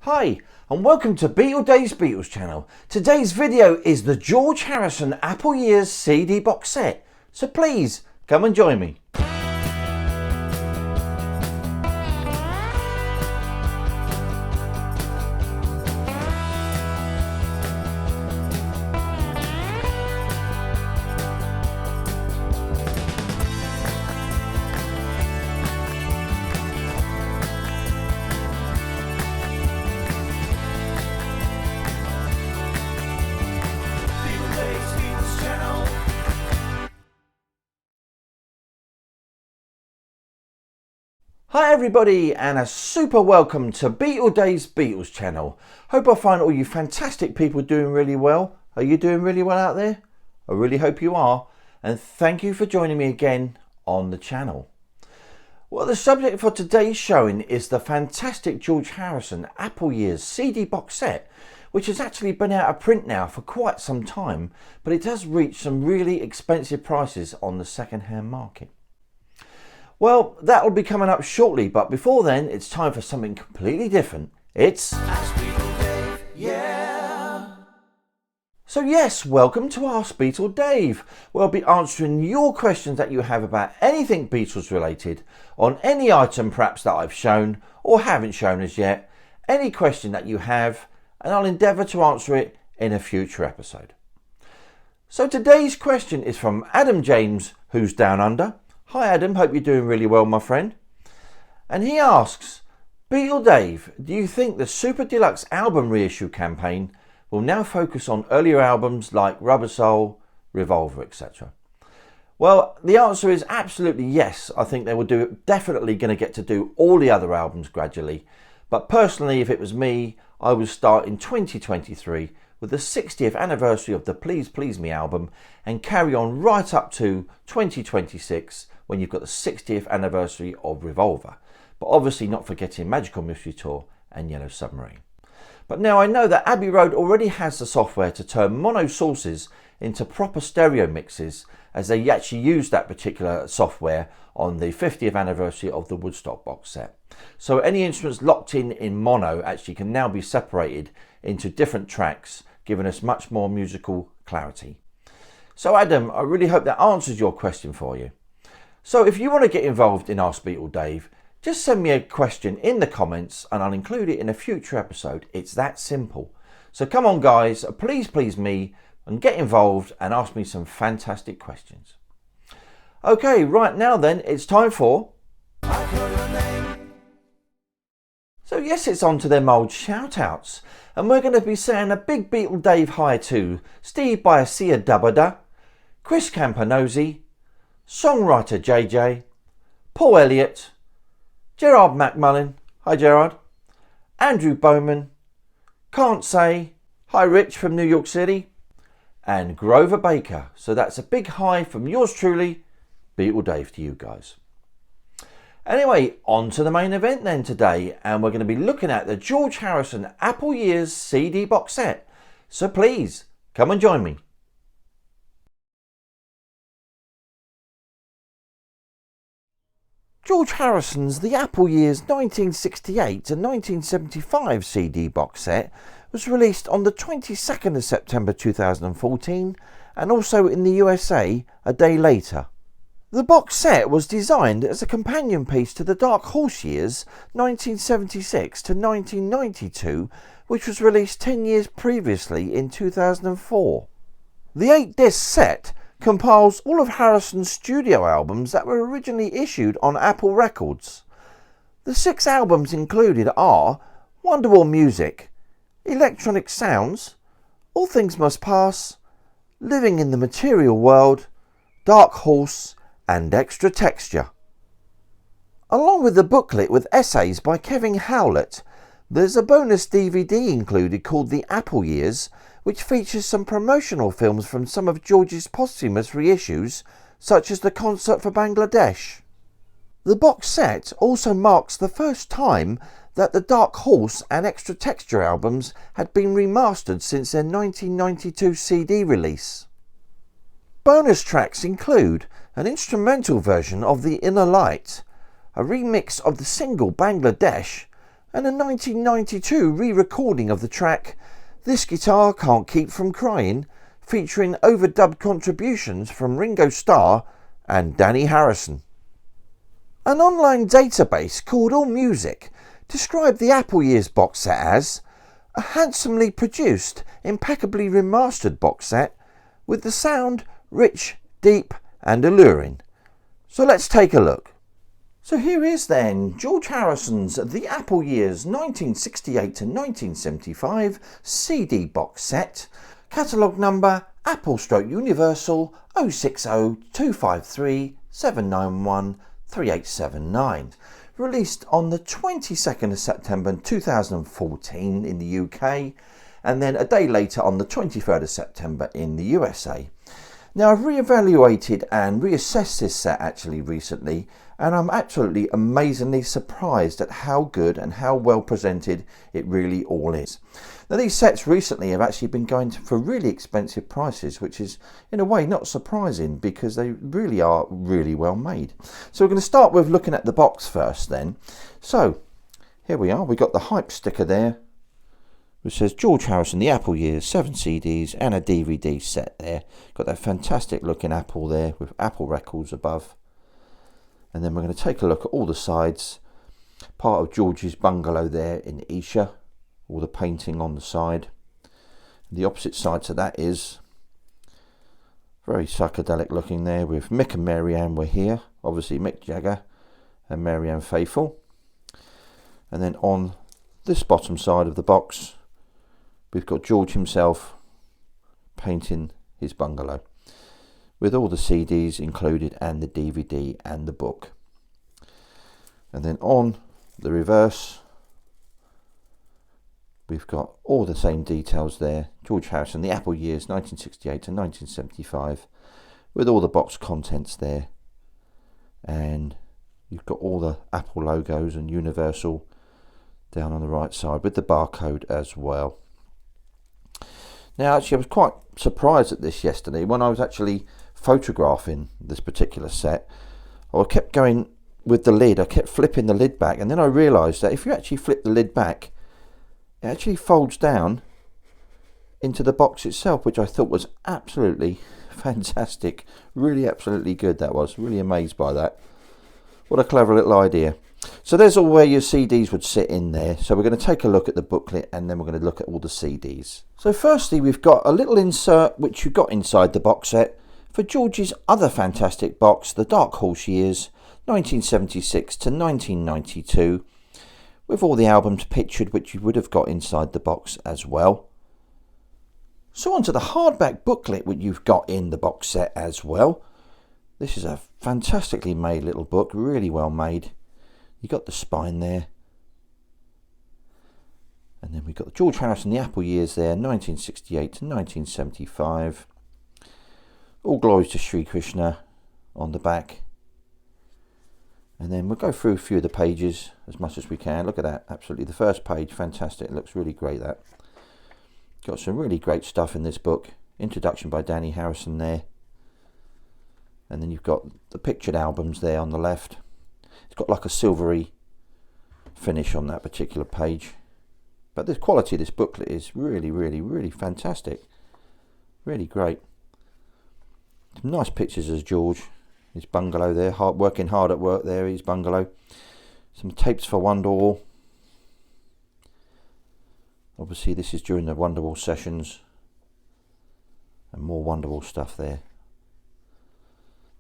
Hi, and welcome to BeatleDave's Beatles channel. Today's video is the George Harrison Apple Years CD box set, so please come and join me. Hi everybody, and a super welcome to BeatleDave's Beatles channel. Hope I find all you fantastic people doing really well. Are you doing really well out there? I really hope you are, and thank you for joining me again on the channel. Well, the subject for today's showing is the fantastic George Harrison Apple Years CD box set, which has actually been out of print now for quite some time, but it does reach some really expensive prices on the second-hand market. Well, that'll be coming up shortly, but before then, it's time for something completely different. It's Ask BeatleDave, yeah! So yes, welcome to Ask BeatleDave, where I'll be answering your questions that you have about anything Beatles related, on any item perhaps that I've shown or haven't shown as yet, any question that you have, and I'll endeavour to answer it in a future episode. So today's question is from Adam James, who's down under. Hi Adam, hope you're doing really well, my friend. And he asks, BeatleDave, do you think the Super Deluxe album reissue campaign will now focus on earlier albums like Rubber Soul, Revolver, etc.? Well, the answer is absolutely yes. I think they will definitely going to get to do all the other albums gradually. But personally, if it was me, I would start in 2023 with the 60th anniversary of the Please Please Me album and carry on right up to 2026 when you've got the 60th anniversary of Revolver, but obviously not forgetting Magical Mystery Tour and Yellow Submarine. But now I know that Abbey Road already has the software to turn mono sources into proper stereo mixes, as they actually used that particular software on the 50th anniversary of the Woodstock box set. So any instruments locked in mono actually can now be separated into different tracks, giving us much more musical clarity. So Adam, I really hope that answers your question for you. So if you want to get involved in Ask BeatleDave, just send me a question in the comments and I'll include it in a future episode. It's that simple. So come on guys, please me and get involved and ask me some fantastic questions. Okay, right now then, it's time for I Call Your Name. So yes, it's on to them old shout-outs. And we're going to be saying a big BeatleDave hi to Steve Biasia Dubada, Chris Campanossi, songwriter JJ, Paul Elliott, Gerard McMullen, hi Gerard, Andrew Bowman, Can't Say, hi Rich from New York City, and Grover Baker. So that's a big hi from yours truly, BeatleDave, to you guys. Anyway, on to the main event then today, and we're going to be looking at the George Harrison Apple Years CD box set. So please, come and join me. George Harrison's The Apple Years 1968 to 1975 CD box set was released on the 22nd of September 2014 and also in the USA a day later. The box set was designed as a companion piece to the Dark Horse Years 1976 to 1992, which was released 10 years previously in 2004. The 8-disc set compiles all of Harrison's studio albums that were originally issued on Apple Records. The 6 albums included are Wonderwall Music, Electronic Sounds, All Things Must Pass, Living in the Material World, Dark Horse, and Extra Texture. Along with the booklet with essays by Kevin Howlett, there's a bonus DVD included called The Apple Years, which features some promotional films from some of George's posthumous reissues, such as the concert for Bangladesh. The box set also marks the first time that the Dark Horse and Extra Texture albums had been remastered since their 1992 CD release. Bonus tracks include an instrumental version of The Inner Light, a remix of the single Bangladesh, and a 1992 re-recording of the track This Guitar Can't Keep From Crying, featuring overdubbed contributions from Ringo Starr and Danny Harrison. An online database called AllMusic described the Apple Years box set as a handsomely produced, impeccably remastered box set with the sound rich, deep and alluring. So let's take a look. So here is then George Harrison's The Apple Years 1968 to 1975 CD box set, catalogue number Apple/Universal 060-253-791-3879, released on the 22nd of September 2014 in the UK, and then a day later on the 23rd of September in the USA. Now, I've re-evaluated and reassessed this set actually recently, and I'm absolutely amazingly surprised at how good and how well presented it really all is. Now, these sets recently have actually been going for really expensive prices, which is in a way not surprising because they really are really well made. So we're going to start with looking at the box first then. So here we are, we've got the hype sticker there, which says George Harrison, The Apple Years, 7 CDs and a DVD set there. Got that fantastic looking Apple there with Apple records above. And then we're going to take a look at all the sides. Part of George's bungalow there in Isha, all the painting on the side. The opposite side to that is very psychedelic looking there with Mick and Marianne were here. Obviously Mick Jagger and Marianne Faithfull. And then on this bottom side of the box, we've got George himself painting his bungalow with all the CDs included and the DVD and the book. And then on the reverse, we've got all the same details there. George Harrison, The Apple Years 1968 to 1975 with all the box contents there. And you've got all the Apple logos and Universal down on the right side with the barcode as well. Now, actually, I was quite surprised at this yesterday when I was actually photographing this particular set. I kept going with the lid, I kept flipping the lid back, and then I realised that if you actually flip the lid back, it actually folds down into the box itself, which I thought was absolutely fantastic. Really absolutely good, that was. Really amazed by that. What a clever little idea. So there's all where your CDs would sit in there. So we're going to take a look at the booklet and then we're going to look at all the CDs. So firstly, we've got a little insert which you got inside the box set for George's other fantastic box, The Dark Horse Years 1976 to 1992, with all the albums pictured which you would have got inside the box as well. So onto the hardback booklet which you've got in the box set as well. This is a fantastically made little book, really well made. You got the spine there. And then we've got George Harrison, The Apple Years there, 1968 to 1975. All glories to Sri Krishna on the back. And then we'll go through a few of the pages as much as we can. Look at that, absolutely. The first page, fantastic. It looks really great, that. Got some really great stuff in this book. Introduction by Danny Harrison there. And then you've got the pictured albums there on the left. It's got like a silvery finish on that particular page. But the quality of this booklet is really, really, really fantastic. Really great. Some nice pictures of George. His bungalow there, working hard at work there, his bungalow. Some tapes for Wonderwall. Obviously this is during the Wonderwall sessions. And more Wonderwall stuff there.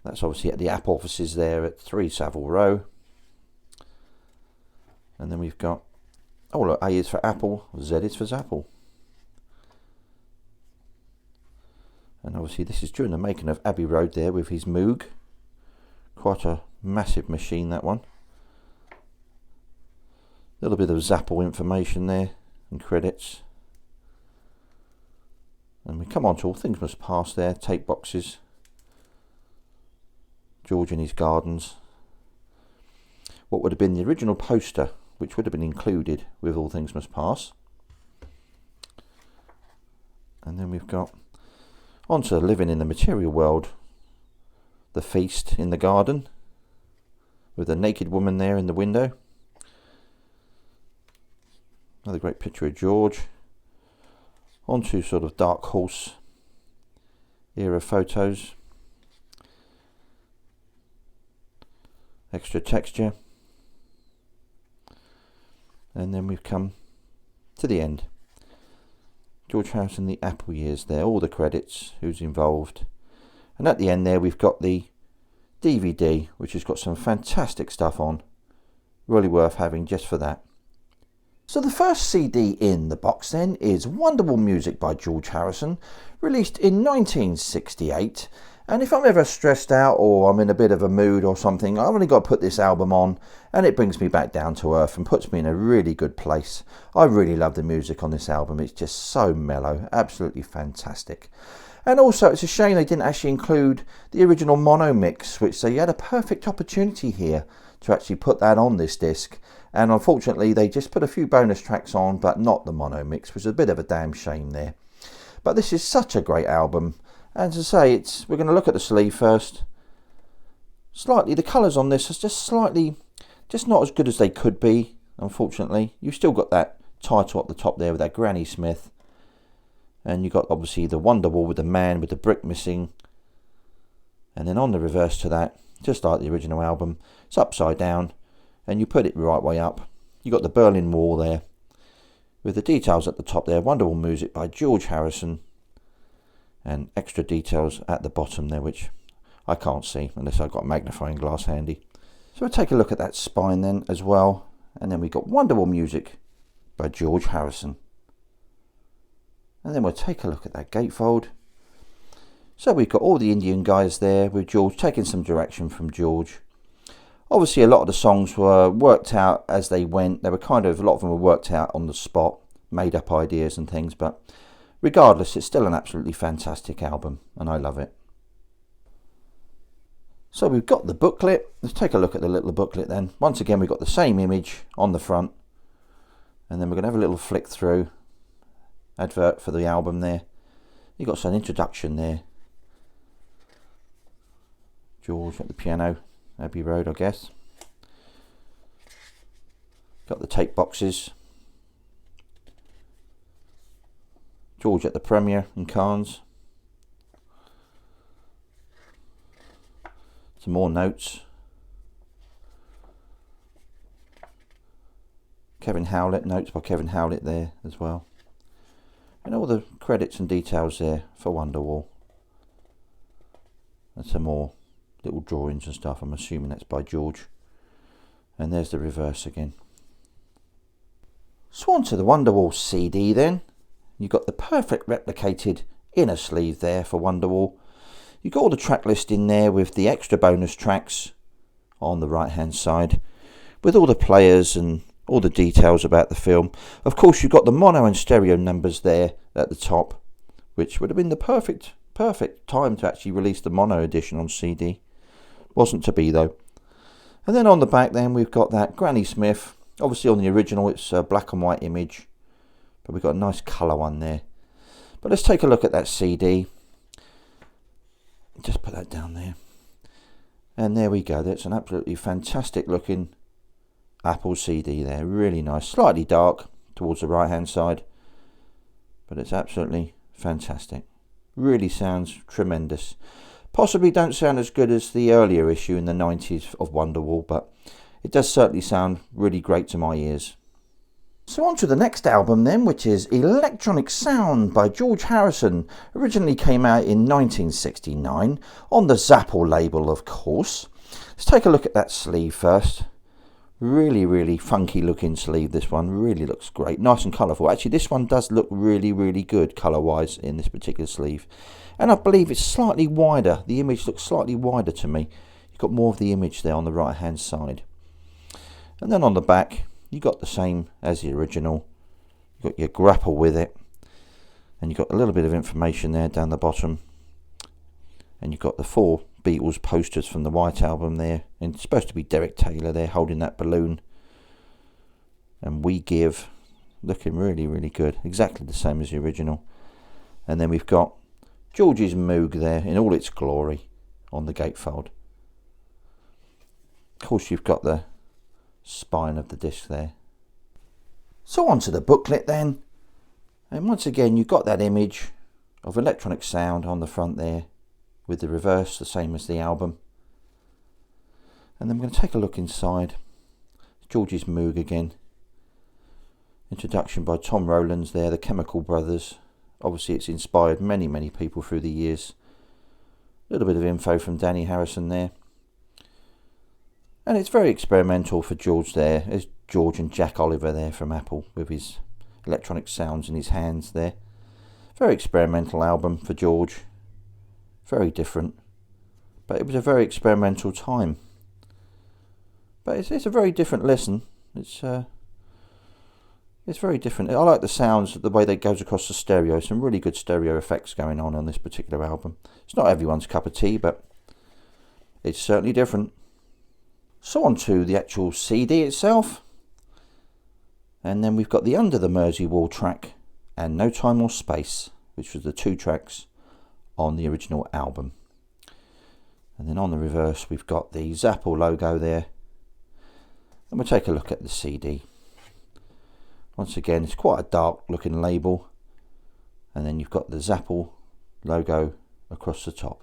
That's obviously at the Apple offices there at 3 Savile Row. And then we've got, oh look, A is for Apple, Z is for Zapple. And obviously this is during the making of Abbey Road there with his Moog. Quite a massive machine, that one. A little bit of Zapple information there and credits. And we come on to All Things Must Pass there, tape boxes. George in his gardens. What would have been the original poster, which would have been included with All Things Must Pass. And then we've got onto Living in the Material World, The Feast in the Garden, with a naked woman there in the window. Another great picture of George. Onto sort of Dark Horse era photos. Extra texture. And then we've come to the end. George Harrison, the Apple years there, all the credits, who's involved. And at the end there we've got the DVD, which has got some fantastic stuff on. Really worth having just for that. So the first CD in the box then is Wonderwall music by George Harrison, released in 1968. And if I'm ever stressed out or I'm in a bit of a mood or something, I've only got to put this album on and it brings me back down to earth and puts me in a really good place. I really love the music on this album. It's just so mellow, absolutely fantastic. And also it's a shame they didn't actually include the original mono mix, which they had a perfect opportunity here to actually put that on this disc. And unfortunately they just put a few bonus tracks on, but not the mono mix, which is a bit of a damn shame there. But this is such a great album. And to say, we're going to look at the sleeve first. Slightly, the colours on this is just not as good as they could be, unfortunately. You've still got that title at the top there with that Granny Smith. And you've got obviously the Wonderwall with the man with the brick missing. And then on the reverse to that, just like the original album, it's upside down. And you put it the right way up. You've got the Berlin Wall there. With the details at the top there, Wonderwall music by George Harrison. And extra details at the bottom there, which I can't see unless I've got a magnifying glass handy. So we'll take a look at that spine then as well. And then we've got Wonderwall music by George Harrison. And then we'll take a look at that gatefold. So we've got all the Indian guys there with George taking some direction from George. Obviously a lot of the songs were worked out as they went. They were a lot of them were worked out on the spot, made up ideas and things, but regardless, it's still an absolutely fantastic album, and I love it. So we've got the booklet. Let's take a look at the little booklet then. Once again, we've got the same image on the front, and then we're going to have a little flick through. Advert for the album there. You've got some introduction there. George at the piano, Abbey Road, I guess. Got the tape boxes. George at the premiere in Cannes. Some more notes. Kevin Howlett, notes by Kevin Howlett there as well. And all the credits and details there for Wonderwall. And some more little drawings and stuff. I'm assuming that's by George. And there's the reverse again. So on to the Wonderwall CD then. You've got the perfect replicated inner sleeve there for Wonderwall. You've got all the track list in there with the extra bonus tracks on the right hand side, with all the players and all the details about the film. Of course you've got the mono and stereo numbers there at the top, which would have been the perfect time to actually release the mono edition on CD. Wasn't to be though. And then on the back then we've got that Granny Smith. Obviously on the original it's a black and white image, but we've got a nice colour one there. But let's take a look at that CD. Just put that down there. And there we go. That's an absolutely fantastic looking Apple CD there. Really nice. Slightly dark towards the right hand side, but it's absolutely fantastic. Really sounds tremendous. Possibly don't sound as good as the earlier issue in the 90s of Wonderwall, but it does certainly sound really great to my ears. So on to the next album then, which is Electronic Sound by George Harrison. Originally came out in 1969 on the Zapple label, of course. Let's take a look at that sleeve first. Really funky looking sleeve, this one. Really looks great. Nice and colourful. Actually, this one does look really good colour-wise in this particular sleeve. And I believe it's slightly wider. The image looks slightly wider to me. You've got more of the image there on the right-hand side. And then on the back, you got the same as the original. You've got your grapple with it, and you've got a little bit of information there down the bottom, and you've got the 4 Beatles posters from the White Album there, and it's supposed to be Derek Taylor there holding that balloon, and We Give, looking really good, exactly the same as the original. And then we've got George's Moog there in all its glory on the gatefold. Of course you've got the spine of the disc there. So on to the booklet then, and once again you've got that image of electronic sound on the front there with the reverse the same as the album. And then we're going to take a look inside. George's Moog again. Introduction by Tom Rowlands there, the Chemical Brothers. Obviously it's inspired many people through the years. A little bit of info from Danny Harrison there. And it's very experimental for George there. There's George and Jack Oliver there from Apple with his electronic sounds in his hands there. Very experimental album for George. Very different. But it was a very experimental time. But it's a very different listen. It's very different. I like the sounds, the way that goes across the stereo. Some really good stereo effects going on this particular album. It's not everyone's cup of tea, but it's certainly different. So on to the actual CD itself. And then we've got the Under the Mersey Wall track and No Time or Space, which was the 2 tracks on the original album. And then on the reverse we've got the Zapple logo there. And we'll take a look at the CD. Once again, it's quite a dark looking label. And then you've got the Zapple logo across the top.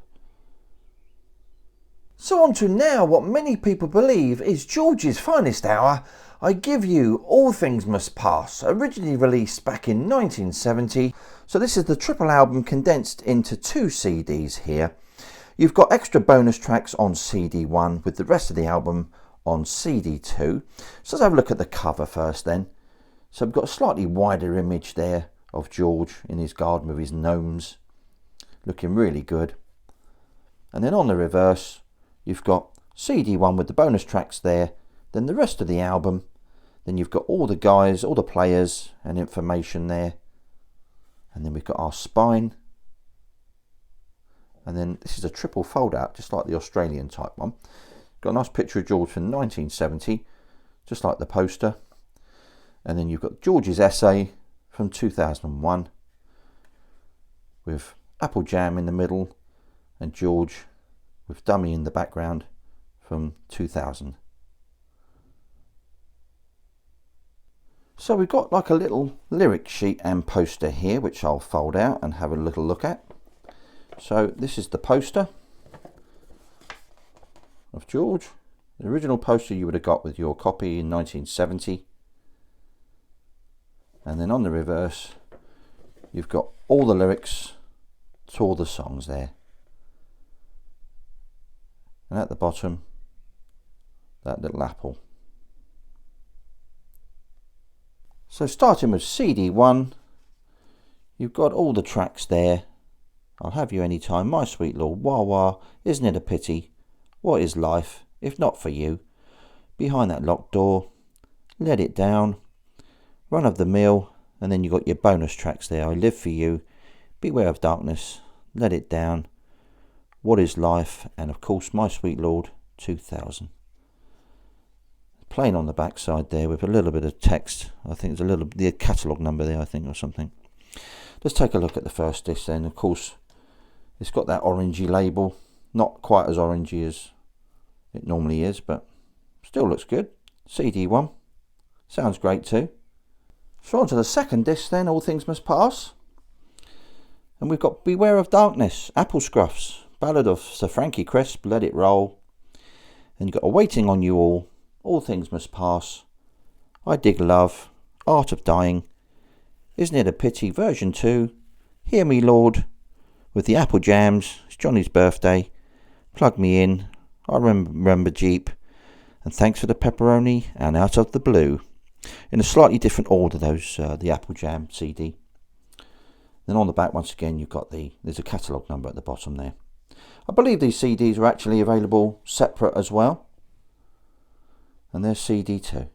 So on to now what many people believe is George's finest hour. I give you All Things Must Pass, originally released back in 1970. So this is the triple album condensed into 2 CDs here. You've got extra bonus tracks on CD 1 with the rest of the album on CD 2. So let's have a look at the cover first then. So we've got a slightly wider image there of George in his garden with his gnomes, looking really good. And then on the reverse you've got CD 1 with the bonus tracks there, then the rest of the album, then you've got all the guys, all the players and information there, and then we've got our spine, and then this is a triple fold out just like the Australian type one. Got a nice picture of George from 1970 just like the poster, and then you've got George's essay from 2001 with Apple Jam in the middle and George with Dummy in the background from 2000. So we've got like a little lyric sheet and poster here which I'll fold out and have a little look at. So this is the poster of George, the original poster you would have got with your copy in 1970. And then on the reverse you've got all the lyrics to all the songs there. And at the bottom, that little apple. So starting with CD 1, you've got all the tracks there. I'll Have You Anytime, My Sweet Lord, Wah Wah, Isn't It a Pity, What Is Life, If Not For You, Behind That Locked Door, Let It Down, Run of the Mill, and then you've got your bonus tracks there. I Live For You, Beware of Darkness, Let It Down, What Is Life, and of course My Sweet Lord 2000. Plain on the back side there with a little bit of text. I think there's the catalogue number there, I think, or something. Let's take a look at the first disc then. Of course it's got that orangey label, not quite as orangey as it normally is, but still looks good. CD 1 sounds great too. So on to the second disc then, All Things Must Pass, and we've got Beware of Darkness, Apple Scruffs, Ballad of Sir Frankie Crisp, Let It Roll, and you've got Waiting on You All Things Must Pass, I Dig Love, Art of Dying, Isn't It a Pity, version 2, Hear Me Lord, with the Apple Jams, it's Johnny's birthday, Plug Me In, I Remember Jeep, and Thanks for the Pepperoni, and Out of the Blue. In a slightly different order, those the Apple Jam CD. Then on the back, once again, you've got there's a catalogue number at the bottom there. I believe these CDs are actually available separate as well. And there's CD 2.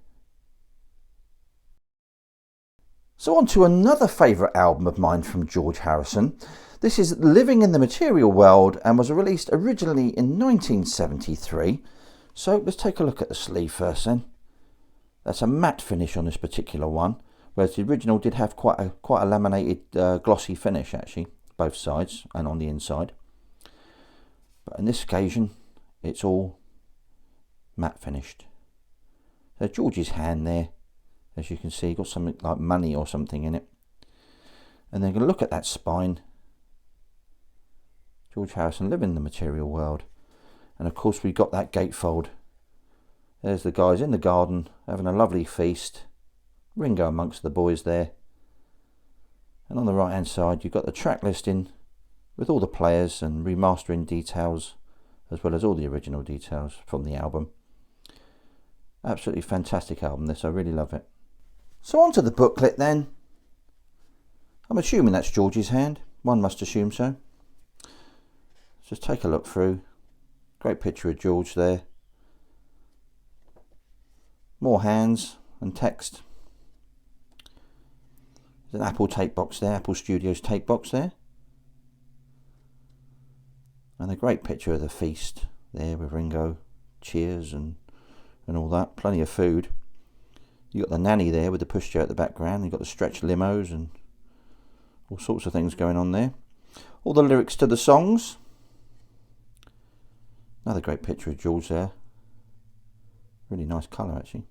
So on to another favourite album of mine from George Harrison. This is Living in the Material World and was released originally in 1973. So let's take a look at the sleeve first then. That's a matte finish on this particular one, whereas the original did have quite a laminated glossy finish actually, both sides and on the inside. But on this occasion it's all matte finished. So George's hand there As you can see, got something like money or something in it. And then going to look at that spine. George Harrison living in the material world. And of course we've got that gatefold. There's the guys in the garden having a lovely feast. Ringo amongst the boys there. And on the right hand side you've got the track listing with all the players and remastering details, as well as all the original details from the album. Absolutely fantastic album this, I really love it. So on to the booklet then. I'm assuming that's George's hand, one must assume so. Just take a look through. Great picture of George there. More hands and text. There's an Apple tape box there, Apple Studios tape box there. And a great picture of the feast there with Ringo, cheers and all that. Plenty of food. You got the nanny there with the pushchair at the background. You've got the stretch limos and all sorts of things going on there. All the lyrics to the songs. Another great picture of George there. Really nice colour actually.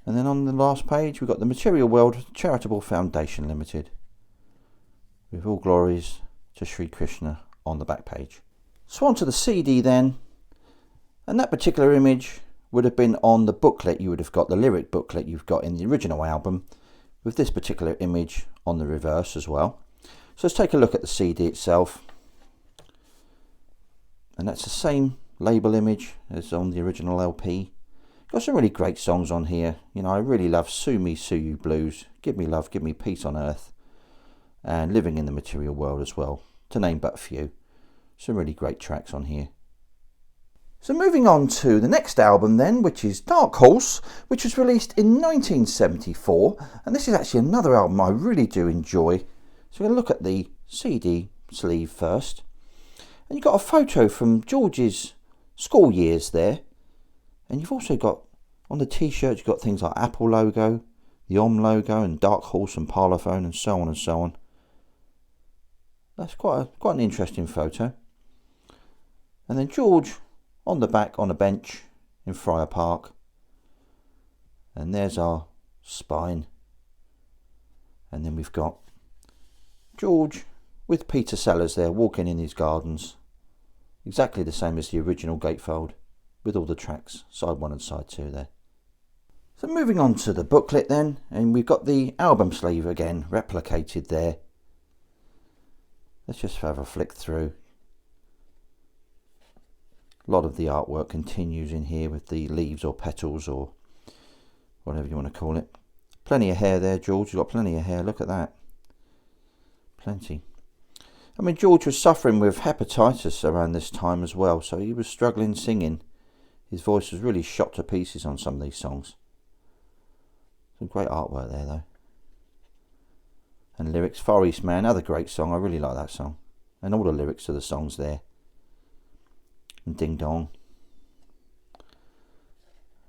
And then on the last page we've got the Material World Charitable Foundation Limited. With all glories to Sri Krishna on the back page. So on to the CD then. And that particular image would have been on the booklet. You would have got the lyric booklet you've got in the original album, with this particular image on the reverse as well. So let's take a look at the CD itself. And that's the same label image as on the original LP. Got some really great songs on here. You know, I really love Sue Me, Sue You Blues, Give Me Love, Give Me Peace on Earth, and Living in the Material World as well, to name but a few. Some really great tracks on here. So moving on to the next album then, which is Dark Horse, which was released in 1974. And this is actually another album I really do enjoy. So we're going to look at the CD sleeve first. And you've got a photo from George's school years there. And you've also got, on the t-shirt, you've got things like Apple logo, the Om logo, and Dark Horse and Parlophone, and so on and so on. That's quite an interesting photo. And then George on the back on a bench in Friar Park. And there's our spine. And then we've got George with Peter Sellers there walking in his gardens. Exactly the same as the original gatefold, with all the tracks, side 1 and side 2 there. So moving on to the booklet then, and we've got the album sleeve again replicated there. Let's just have a flick through. A lot of the artwork continues in here with the leaves or petals or whatever you want to call it. Plenty of hair there, George. You've got plenty of hair. Look at that. Plenty. I mean, George was suffering with hepatitis around this time as well, so he was struggling singing. His voice was really shot to pieces on some of these songs. Some great artwork there, though. And lyrics, Far East Man, another great song. I really like that song. And all the lyrics to the songs there. And Ding Dong.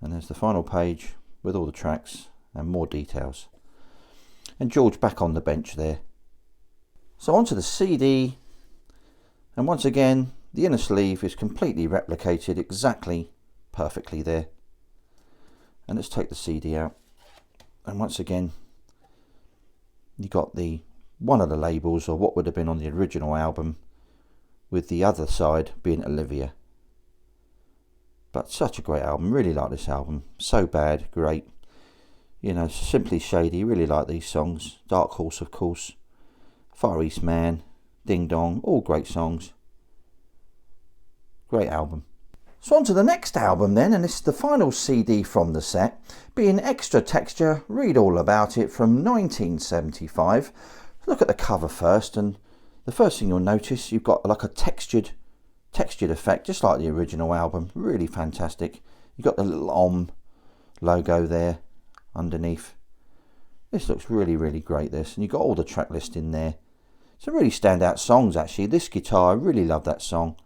And there's the final page with all the tracks and more details. And George back on the bench there. So onto the CD. And once again, the inner sleeve is completely replicated exactly perfectly there. And let's take the CD out. And once again, you got the one of the labels, or what would have been on the original album, with the other side being Olivia. But such a great album. Really like this album. So Bad, great. You know, Simply Shady. Really like these songs. Dark Horse, of course. Far East Man, Ding Dong. All great songs. Great album. So on to the next album then, and this is the final CD from the set, being Extra Texture, Read All About It, from 1975. Look at the cover first, and the first thing you'll notice, you've got like a textured effect, just like the original album. Really fantastic. You've got the little Om logo there underneath. This looks really, really great, this. And you've got all the track list in there. Some really standout songs, actually. This guitar, I really love that song.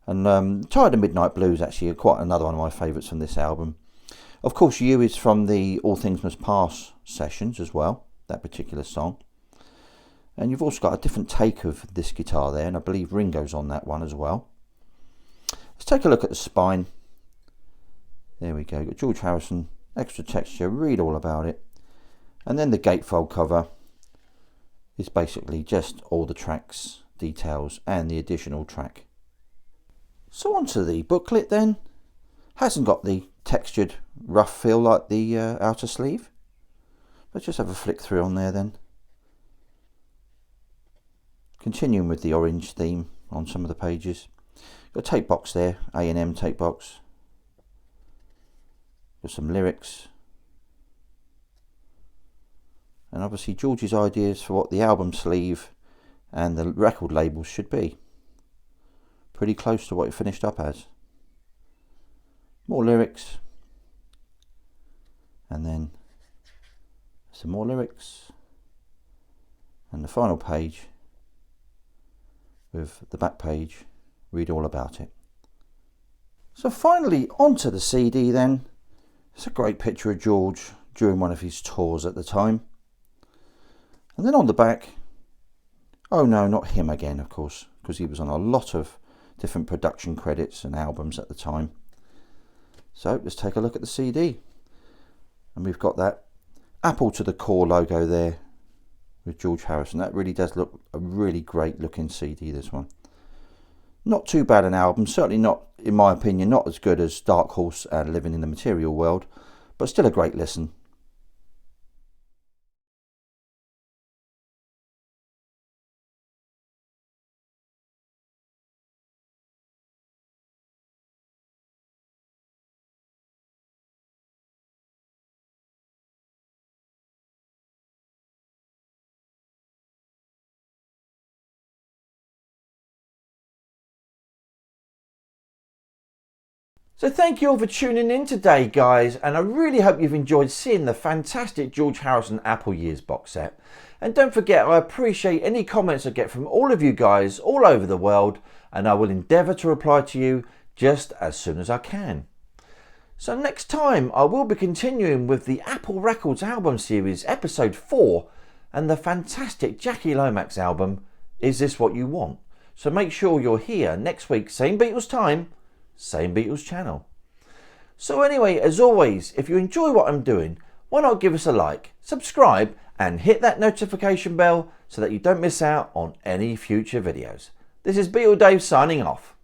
And Tired of Midnight Blues, actually, quite another one of my favourites from this album. Of course, You is from the All Things Must Pass sessions as well, that particular song. And you've also got a different take of this guitar there, and I believe Ringo's on that one as well. Let's take a look at the spine. There we go. Got George Harrison extra texture, read all about it. And then the gatefold cover is basically just all the tracks, details and the additional track. So onto the booklet then. Hasn't got the textured rough feel like the outer sleeve. Let's just have a flick through on there then. Continuing with the orange theme on some of the pages. Got a tape box there, A&M tape box. Got some lyrics. And obviously George's ideas for what the album sleeve and the record labels should be. Pretty close to what it finished up as. More lyrics, and then some more lyrics, and the final page with the back page, read all about it. So finally onto the CD then. It's a great picture of George during one of his tours at the time. And then on the back, oh no, not him again of course, because he was on a lot of different production credits and albums at the time. So let's take a look at the CD. And we've got that Apple to the core logo there with George Harrison. That really does look a really great looking CD, this one. Not too bad an album, certainly not, in my opinion, not as good as Dark Horse and Living in the Material World, but still a great listen. So thank you all for tuning in today, guys, and I really hope you've enjoyed seeing the fantastic George Harrison Apple Years box set. And don't forget, I appreciate any comments I get from all of you guys all over the world, and I will endeavour to reply to you just as soon as I can. So next time I will be continuing with the Apple Records album series episode 4 and the fantastic Jackie Lomax album, Is This What You Want? So make sure you're here next week, same Beatles time, same Beatles channel. So anyway, as always, if you enjoy what I'm doing, why not give us a like, subscribe and hit that notification bell so that you don't miss out on any future videos. This is BeatleDave signing off.